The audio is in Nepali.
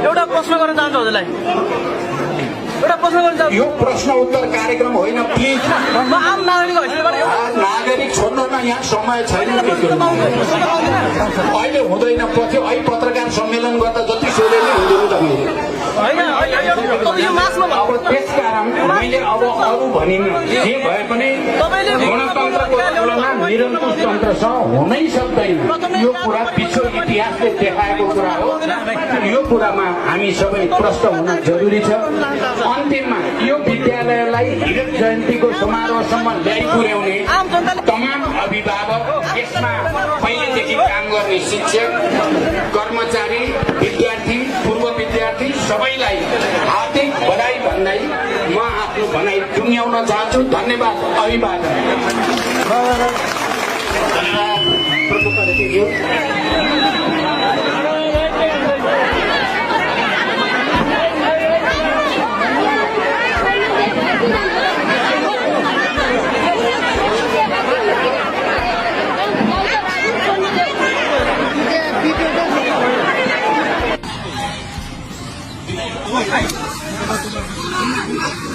एउटा प्रश्न गर्न चाहन्छु हजुरलाई एउटा प्रश्न गर्न चाहन्छु यो प्रश्न उत्तर कार्यक्रम होइन प्लिज म आम नागरिक हैसियतबाट नागरिक छोड्न न यहाँ समय छैन अहिले हुँदैन पछि अहिले पत्रकार सम्मेलन गर्दा जति सोले नै हुँदैन तपाईँ यो मासमा अब त्यसकारण मैले अब अरू भनिन जे भए पनि गणतन्त्रको तुलना निरङ्कुश तन्त्रसँग हुनै सक्दैन यो कुरा विश्व इतिहासले देखाएको कुरा हो यो कुरामा हामी सबै प्रष्ट हुन जरुरी छ अन्तिममा यो विद्यालयलाई हिरक जयन्तीको समारोहसम्म ल्याइ पुर्याउने तमाम अभिभावक यसमा पहिलेदेखि काम गर्ने शिक्षक कर्मचारी विद्यार्थी पूर्व विद्यार्थी सबैलाई हार्दिक बधाई भन्दै म आफ्नो भनाइ टुङ्ग्याउन चाहन्छु धन्यवाद अभिवादन Hey!